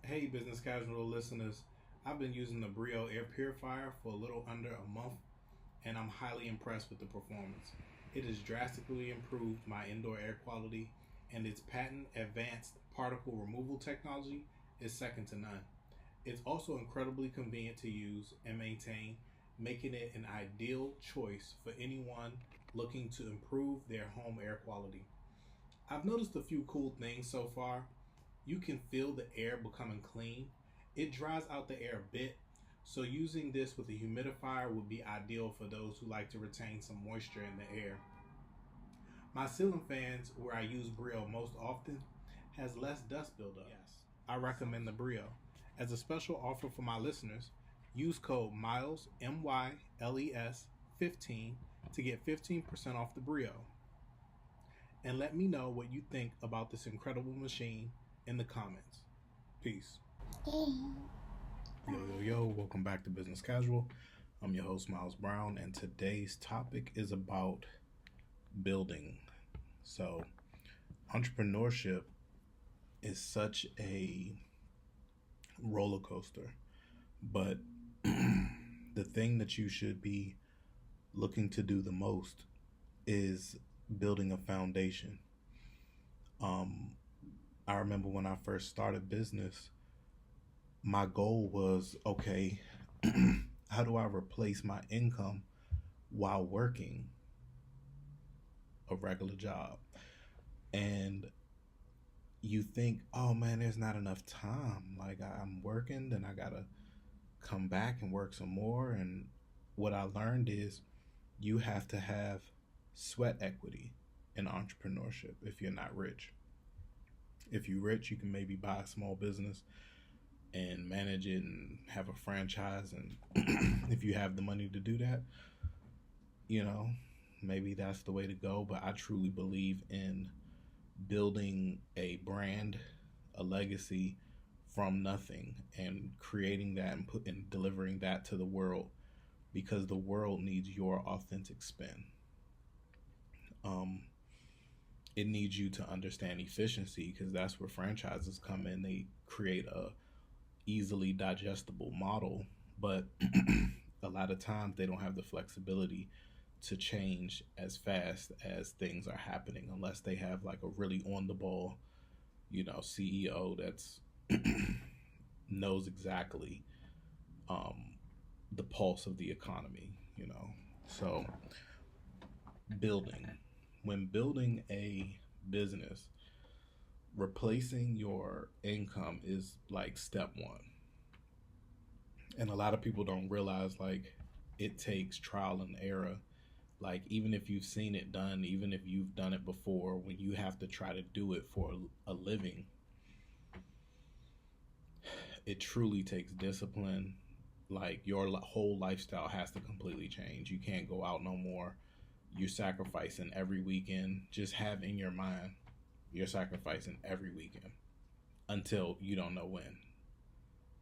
Hey, business casual listeners. I've been using the Brio air purifier for a little under a month, and I'm highly impressed with the performance. It has drastically improved my indoor air quality, and its patent advanced particle removal technology is second to none. It's also incredibly convenient to use and maintain, making it an ideal choice for anyone looking to improve their home air quality. I've noticed a few cool things so far. You can feel the air becoming clean. It dries out the air a bit, so using this with a humidifier would be ideal for those who like to retain some moisture in the air. My ceiling fans, where I use Brio most often, has less dust buildup. Yes, I recommend the Brio. As a special offer for my listeners, use code MILES, MYLES 15 to get 15% off the Brio. And let me know what you think about this incredible machine in the comments. Peace. Yo, welcome back to Business Casual. I'm your host, Miles Brown, and today's topic is about building. So, entrepreneurship is such a roller coaster, but the thing that you should be looking to do the most is building a foundation. I remember when I first started business, my goal was okay, how do I replace my income while working a regular job? And you think, oh man, there's not enough time. Like I'm working, then I gotta come back and work some more. And what I learned is you have to have sweat equity in entrepreneurship if you're not rich. If you're rich, you can maybe buy a small business and manage it and have a franchise. And if you have the money to do that, you know, maybe that's the way to go. But I truly believe in building a brand, a legacy from nothing and creating that and delivering that to the world, because the world needs your authentic spin. It needs you to understand efficiency, because that's where franchises come in. They create a easily digestible model, but a lot of times they don't have the flexibility to change as fast as things are happening, unless they have like a really on the ball, CEO that's knows exactly the pulse of the economy. So building, when building a business, replacing your income is like step one. And a lot of people don't realize, like, it takes trial and error. Like, even if you've seen it done, even if you've done it before, when you have to try to do it for a living, it truly takes discipline. Like, your whole lifestyle has to completely change. You can't go out no more. You're sacrificing every weekend. Just have in your mind, you're sacrificing every weekend until you don't know when.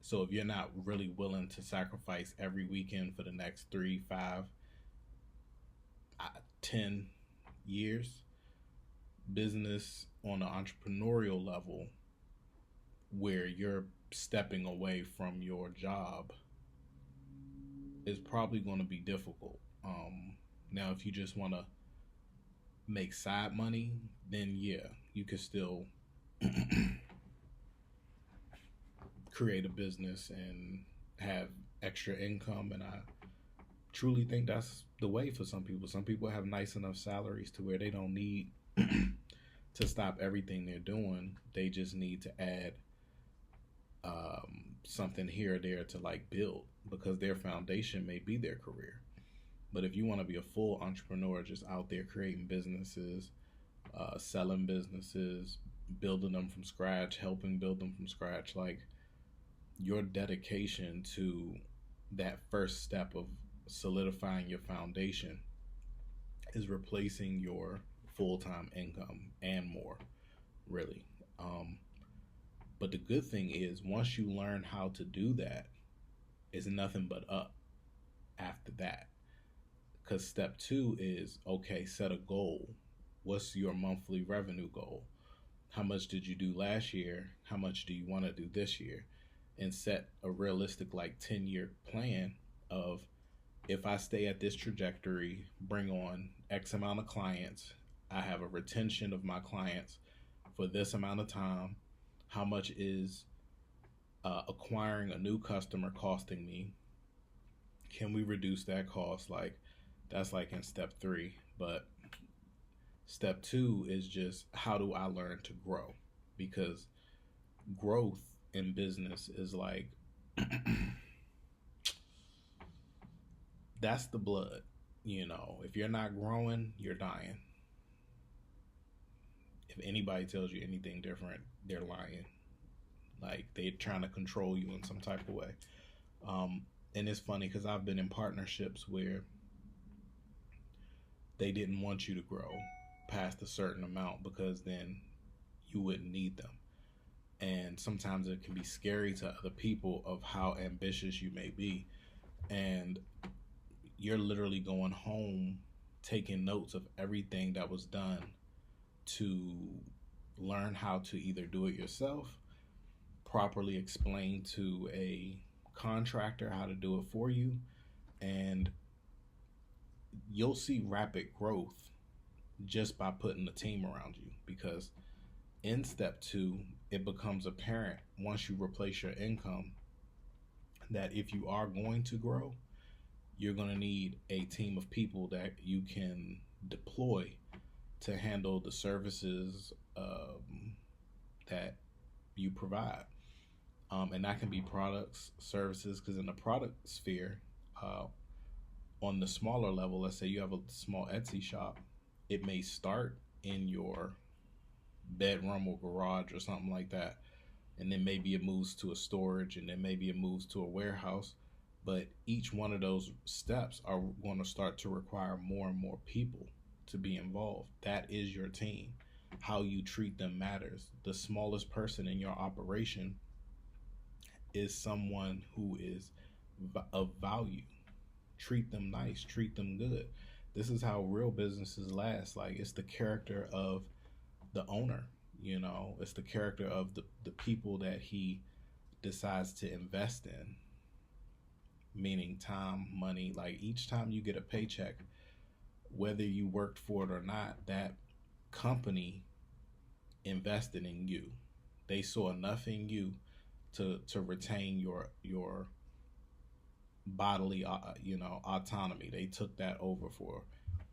So if you're not really willing to sacrifice every weekend for the next 3, 5, 10 years, business on an entrepreneurial level where you're stepping away from your job is probably going to be difficult. Now, if you just want to make side money, then yeah, you could still create a business and have extra income. And I truly think that's the way for some people. Some people have nice enough salaries to where they don't need to stop everything they're doing. They just need to add something here or there to like build, because their foundation may be their career. But if you want to be a full entrepreneur, just out there creating businesses, selling businesses, building them from scratch, helping build them from scratch, like, your dedication to that first step of solidifying your foundation is replacing your full-time income and more, really. But the good thing is, once you learn how to do that, it's nothing but up after that. Because step 2 is, okay, set a goal. What's your monthly revenue goal? How much did you do last year? How much do you want to do this year? And set a realistic, like, 10-year plan of, if I stay at this trajectory, bring on X amount of clients, I have a retention of my clients for this amount of time. How much is acquiring a new customer costing me? Can we reduce that cost? Like, that's like in step three. But step two is just, how do I learn to grow? Because growth in business is like, that's the blood. If you're not growing, you're dying. If anybody tells you anything different, they're lying. Like, they're trying to control you in some type of way. And it's funny because I've been in partnerships where they didn't want you to grow past a certain amount because then you wouldn't need them. And sometimes it can be scary to other people of how ambitious you may be. And you're literally going home taking notes of everything that was done to learn how to either do it yourself, properly explain to a contractor how to do it for you, and you'll see rapid growth just by putting a team around you. Because in step two, it becomes apparent once you replace your income that if you are going to grow, you're going to need a team of people that you can deploy to handle the services that you provide. And that can be products, services, because in the product sphere, on the smaller level, let's say you have a small Etsy shop, it may start in your bedroom or garage or something like that. And then maybe it moves to a storage, and then maybe it moves to a warehouse. But each one of those steps are going to start to require more and more people to be involved. That is your team. How you treat them matters. The smallest person in your operation is someone who is of value. Treat them nice, treat them good. This is how real businesses last. Like, it's the character of the owner, it's the character of the people that he decides to invest in, meaning time, money. Like, each time you get a paycheck, whether you worked for it or not, that company invested in you. They saw enough in you to retain your bodily autonomy. They took that over for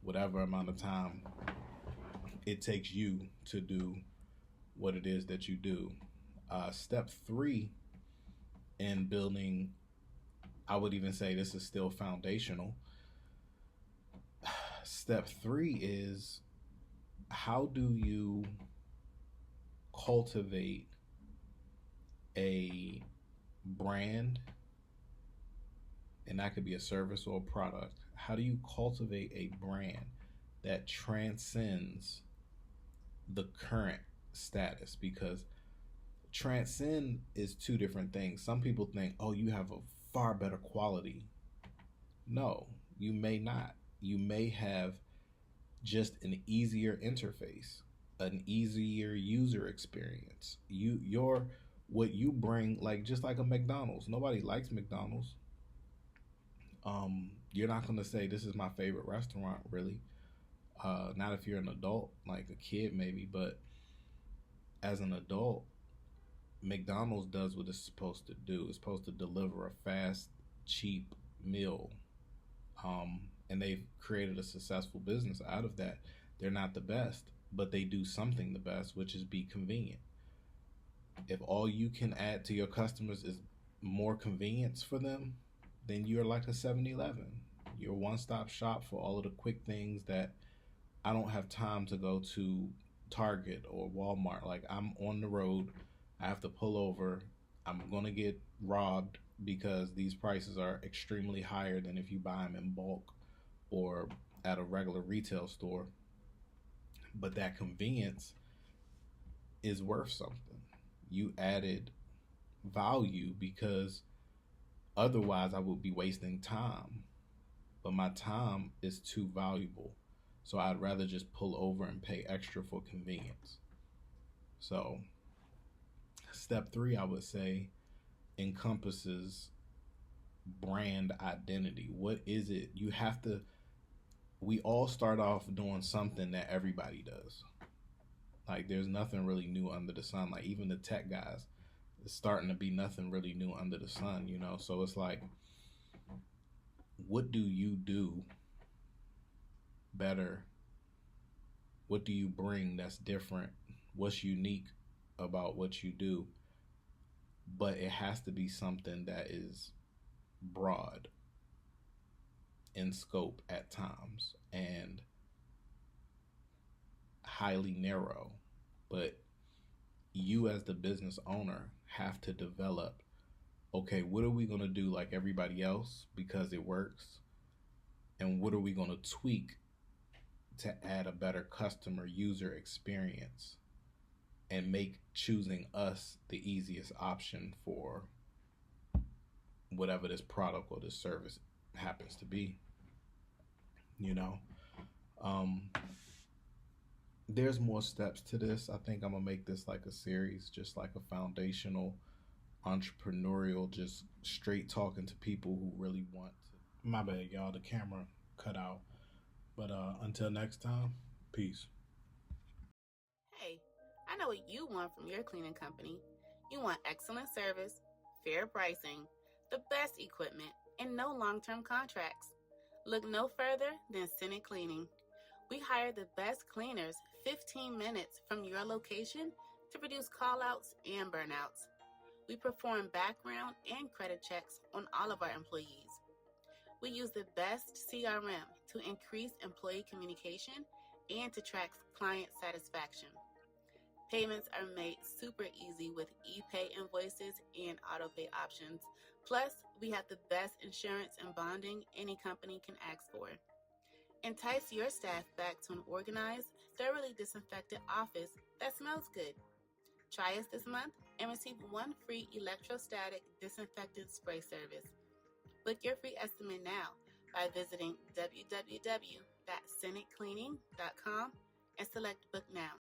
whatever amount of time it takes you to do what it is that you do. Step three in building, I would even say this is still foundational. Step three is, how do you cultivate a brand? And that could be a service or a product. How do you cultivate a brand that transcends the current status? Because transcend is two different things. Some people think, oh, you have a far better quality. No, you may not. You may have just an easier interface, an easier user experience. What you bring, like, just like a McDonald's. Nobody likes McDonald's. You're not going to say this is my favorite restaurant, really. Not if you're an adult, like a kid maybe, but as an adult, McDonald's does what it's supposed to do. It's supposed to deliver a fast, cheap meal. And they've created a successful business out of that. They're not the best, but they do something the best, which is be convenient. If all you can add to your customers is more convenience for them, then you're like a 7-Eleven. You're a one-stop shop for all of the quick things that I don't have time to go to Target or Walmart. Like, I'm on the road, I have to pull over, I'm going to get robbed because these prices are extremely higher than if you buy them in bulk or at a regular retail store. But that convenience is worth something. You added value, because otherwise I would be wasting time. But my time is too valuable. So I'd rather just pull over and pay extra for convenience. So, step three, I would say, encompasses brand identity. What is it? You have to, we all start off doing something that everybody does. Like, there's nothing really new under the sun. Like, even the tech guys, it's starting to be nothing really new under the sun, you know? So it's like, what do you do better? What do you bring that's different? What's unique about what you do? But it has to be something that is broad in scope at times and highly narrow. But you, as the business owner, have to develop, okay, what are we going to do like everybody else because it works? And what are we going to tweak to add a better customer user experience and make choosing us the easiest option for whatever this product or this service happens to be, you know? Um, there's more steps to this. I think I'm gonna make this like a series, just like a foundational entrepreneurial, just straight talking to people who really want to. My bad, y'all, the camera cut out. But until next time, peace. Hey, I know what you want from your cleaning company. You want excellent service, fair pricing, the best equipment, and no long-term contracts. Look no further than Senate Cleaning. We hire the best cleaners 15 minutes from your location to reduce call-outs and burnouts. We perform background and credit checks on all of our employees. We use the best CRM to increase employee communication and to track client satisfaction. Payments are made super easy with e-pay invoices and auto-pay options. Plus, we have the best insurance and bonding any company can ask for. Entice your staff back to an organized, thoroughly disinfected office that smells good. Try us this month and receive one free electrostatic disinfectant spray service. Book your free estimate now by visiting www.senatecleaning.com and select Book Now.